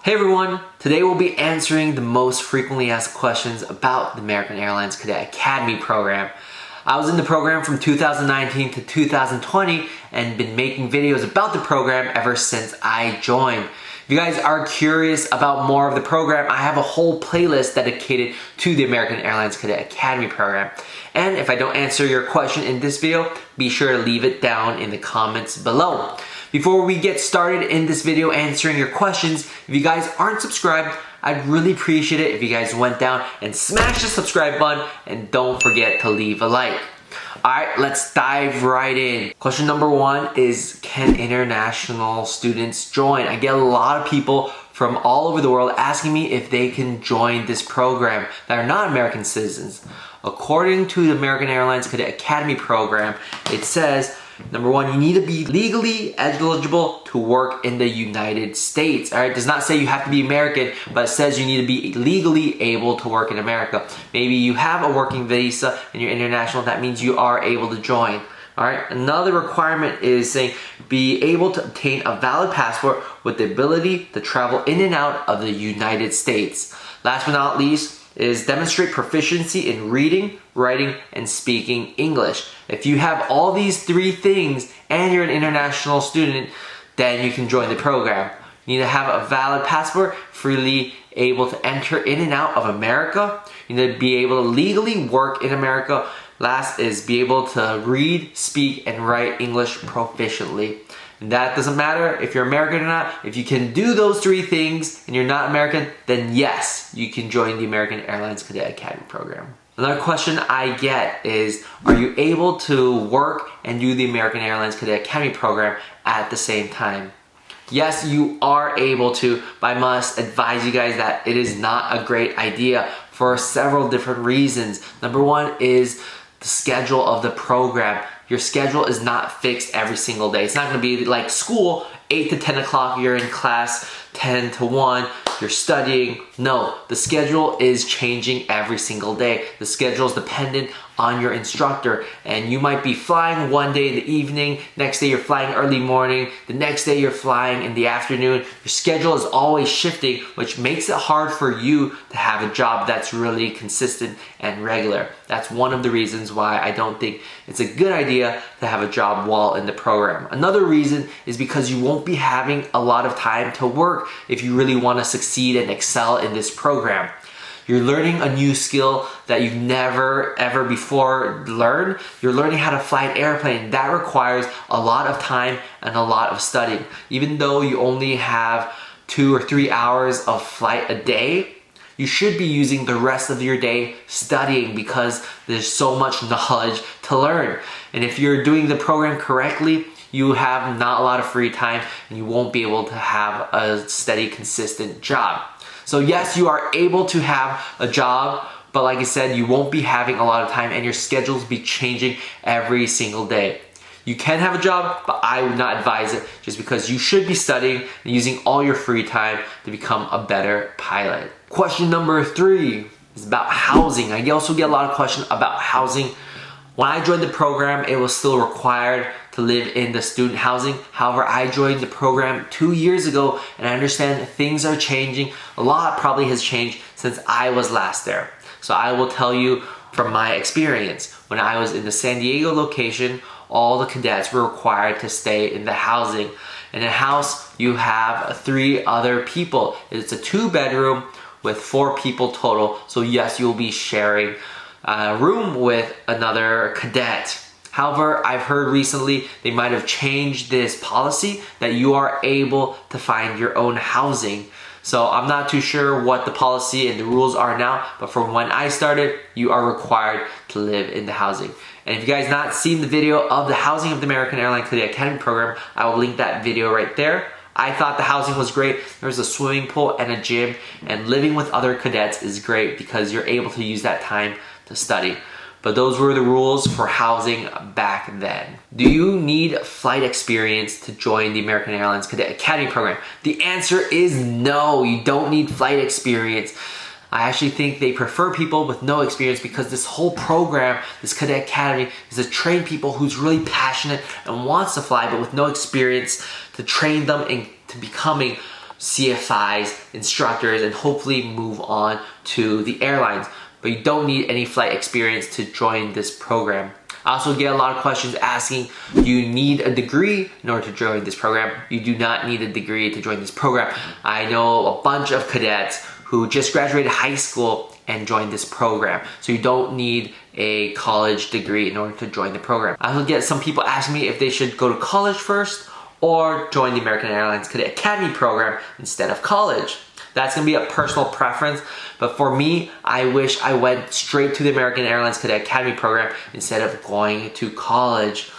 Hey everyone, today we'll be answering the most frequently asked questions about the American Airlines Cadet Academy program. I was in the program from 2019 to 2020 and been making videos about the program ever since I joined. If you guys are curious about more of the program, I have a whole playlist dedicated to the American Airlines Cadet Academy program. And if I don't answer your question in this video, be sure to leave it down in the comments below. Before we get started in this video answering your questions, if you guys aren't subscribed, I'd really appreciate it if you guys went down and smash the subscribe button and don't forget to leave a like. Alright, let's dive right in. Question number one is, can international students join? I get a lot of people from all over the world asking me if they can join this program that are not American citizens. According to the American Airlines Cadet Academy program, it says, number one, you need to be legally eligible to work in the United States. All right, it does not say you have to be American, but it says you need to be legally able to work in America. Maybe you have a working visa and you're international, that means you are able to join. All right, another requirement is saying be able to obtain a valid passport with the ability to travel in and out of the United States. Last but not least, is demonstrate proficiency in reading, writing, and speaking English. If you have all these three things and you're an international student, then you can join the program. You need to have a valid passport, freely able to enter in and out of America. You need to be able to legally work in America. Last is be able to read, speak, and write English proficiently. And that doesn't matter if you're American or not. If you can do those three things and you're not American, then yes, you can join the American Airlines Cadet Academy program. Another question I get is, are you able to work and do the American Airlines Cadet Academy program at the same time? Yes, you are able to, but I must advise you guys that it is not a great idea for several different reasons. Number one is the schedule of the program. Your schedule is not fixed every single day. It's not going to be like school, 8 to 10 o'clock, you're in class, 10 to 1, you're studying. No, the schedule is changing every single day. The schedule is dependent on your instructor, and you might be flying one day in the evening, next day you're flying early morning, the next day you're flying in the afternoon. Your schedule is always shifting, which makes it hard for you to have a job that's really consistent and regular. That's one of the reasons why I don't think it's a good idea to have a job while in the program. Another reason is because you won't be having a lot of time to work if you really want to succeed and excel in this program. You're learning a new skill that you've never ever before learned. You're learning how to fly an airplane. That requires a lot of time and a lot of studying. Even though you only have 2 or 3 hours of flight a day, you should be using the rest of your day studying because there's so much knowledge to learn. And if you're doing the program correctly, you have not a lot of free time and you won't be able to have a steady, consistent job. So yes, you are able to have a job, but like I said, you won't be having a lot of time and your schedules will be changing every single day. You can have a job, but I would not advise it just because you should be studying and using all your free time to become a better pilot. Question number 3 is about housing. I also get a lot of questions about housing. When I joined the program, it was still required to live in the student housing. However, I joined the program 2 years ago and I understand that things are changing. A lot probably has changed since I was last there. So I will tell you from my experience. When I was in the San Diego location, all the cadets were required to stay in the housing. In a house, you have 3 other people. It's a 2-bedroom with 4 people total. So yes, you'll be sharing a room with another cadet. However, I've heard recently they might have changed this policy that you are able to find your own housing. So I'm not too sure what the policy and the rules are now, but from when I started, you are required to live in the housing. And if you guys not seen the video of the housing of the American Airlines Cadet Academy program, I will link that video right there. I thought the housing was great. There's a swimming pool and a gym, and living with other cadets is great because you're able to use that time to study. But those were the rules for housing back then. Do you need flight experience to join the American Airlines Cadet Academy program? The answer is no, you don't need flight experience. I actually think they prefer people with no experience because this whole program, this Cadet Academy, is to train people who's really passionate and wants to fly but with no experience, to train them into becoming CFIs, instructors, and hopefully move on to the airlines. But you don't need any flight experience to join this program. I also get a lot of questions asking, do you need a degree in order to join this program? You do not need a degree to join this program. I know a bunch of cadets who just graduated high school and joined this program. So you don't need a college degree in order to join the program. I also get some people asking me if they should go to college first or join the American Airlines Cadet Academy program instead of college. That's gonna be a personal preference, but for me, I wish I went straight to the American Airlines Cadet Academy program instead of going to college.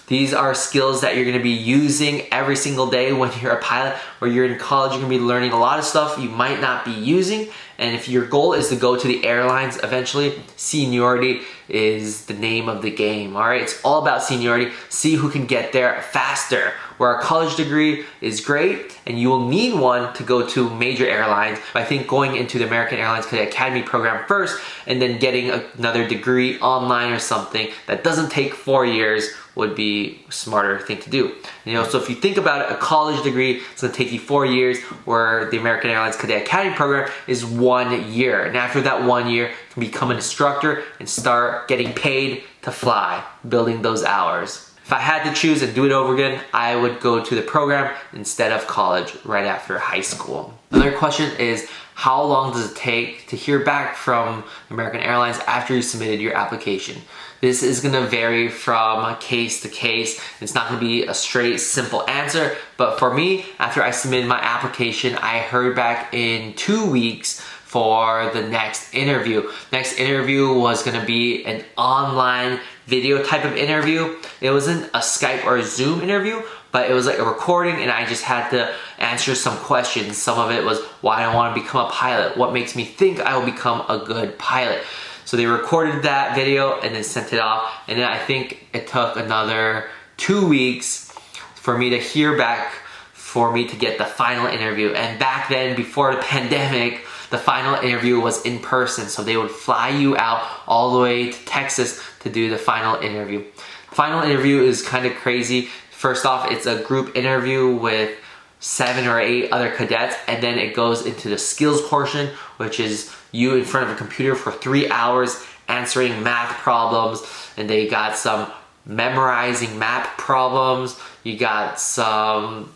These are skills that you're gonna be using every single day when you're a pilot. Where you're in college, you're gonna be learning a lot of stuff you might not be using. And if your goal is to go to the airlines eventually, seniority is the name of the game, all right? It's all about seniority. See who can get there faster. Where a college degree is great, and you will need one to go to major airlines. I think going into the American Airlines Cadet Academy program first, and then getting another degree online or something that doesn't take 4 years would be a smarter thing to do. So if you think about it, a college degree is gonna take you 4 years, where the American Airlines Cadet Academy program is 1 year. And after that 1 year, you can become an instructor and start getting paid to fly, building those hours. If I had to choose and do it over again, I would go to the program instead of college right after high school. Another question is, how long does it take to hear back from American Airlines after you submitted your application? This is gonna vary from case to case. It's not gonna be a straight, simple answer, but for me, after I submitted my application, I heard back in 2 weeks for the next interview. Next interview was gonna be an online video type of interview. It wasn't a Skype or a Zoom interview, but it was like a recording, and I just had to answer some questions. Some of it was why I want to become a pilot, what makes me think I will become a good pilot. So they recorded that video and then sent it off, and then I think it took another 2 weeks for me to hear back, for me to get the final interview. And back then, before the pandemic, the final interview was in person, so they would fly you out all the way to Texas to do the final interview. The final interview is kind of crazy. First off, it's a group interview with 7 or 8 other cadets, and then it goes into the skills portion, which is you in front of a computer for 3 hours answering math problems, and they got some memorizing map problems, you got some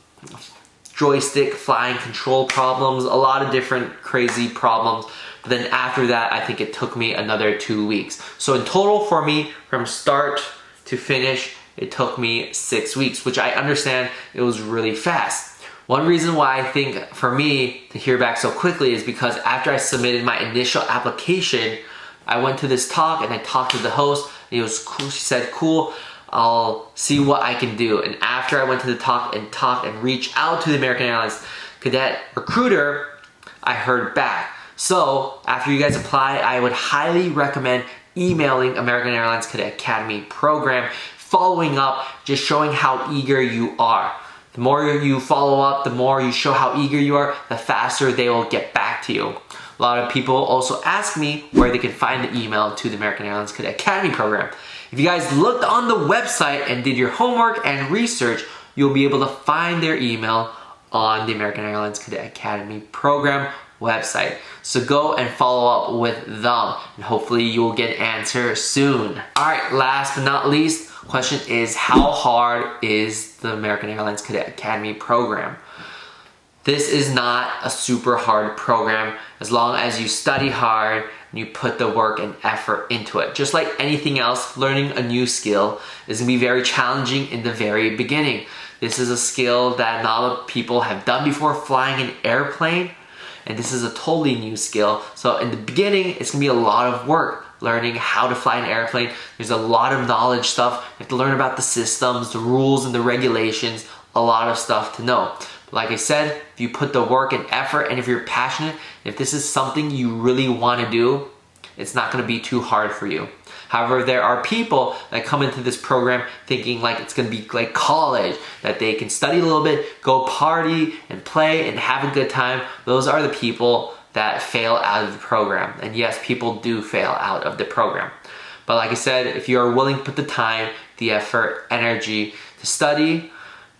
joystick flying control problems, a lot of different crazy problems. But then after that, I think it took me another 2 weeks. So in total for me, from start to finish, it took me 6 weeks, which I understand it was really fast. One reason why I think for me to hear back so quickly is because after I submitted my initial application, I went to this talk and I talked to the host, and it was cool. She said, cool, I'll see what I can do. And after I went to the talk and reached out to the American Airlines Cadet recruiter, I heard back. So after you guys apply, I would highly recommend emailing American Airlines Cadet Academy program, following up, just showing how eager you are. The more you follow up, the more you show how eager you are, the faster they will get back to you. A lot of people also ask me where they can find the email to the American Airlines Cadet Academy program. If you guys looked on the website and did your homework and research, you'll be able to find their email on the American Airlines Cadet Academy program website. So go and follow up with them, and hopefully you will get an answer soon. All right, last but not least, question is, how hard is the American Airlines Cadet Academy program? This is not a super hard program as long as you study hard and you put the work and effort into it. Just like anything else, learning a new skill is gonna be very challenging in the very beginning. This is a skill that not a lot of people have done before, flying an airplane, and this is a totally new skill. So in the beginning, it's gonna be a lot of work learning how to fly an airplane. There's a lot of knowledge stuff. You have to learn about the systems, the rules and the regulations, a lot of stuff to know. Like I said, if you put the work and effort, and if you're passionate, if this is something you really want to do, it's not going to be too hard for you. However, there are people that come into this program thinking like it's going to be like college, that they can study a little bit, go party and play and have a good time. Those are the people that fail out of the program. And yes, people do fail out of the program. But like I said, if you are willing to put the time, the effort, energy to study,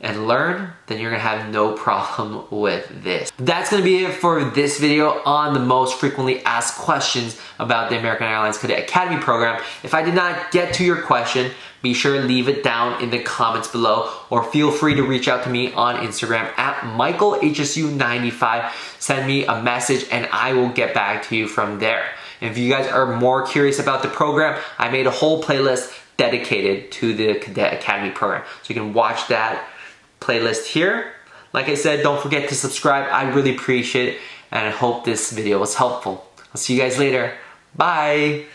and learn, then you're gonna have no problem with this. That's gonna be it for this video on the most frequently asked questions about the American Airlines Cadet Academy program. If I did not get to your question, be sure to leave it down in the comments below, or feel free to reach out to me on Instagram at MichaelHSU95. Send me a message and I will get back to you from there. And if you guys are more curious about the program, I made a whole playlist dedicated to the Cadet Academy program. So you can watch that playlist here. Like I said, don't forget to subscribe. I really appreciate it, and I hope this video was helpful. I'll see you guys later. Bye.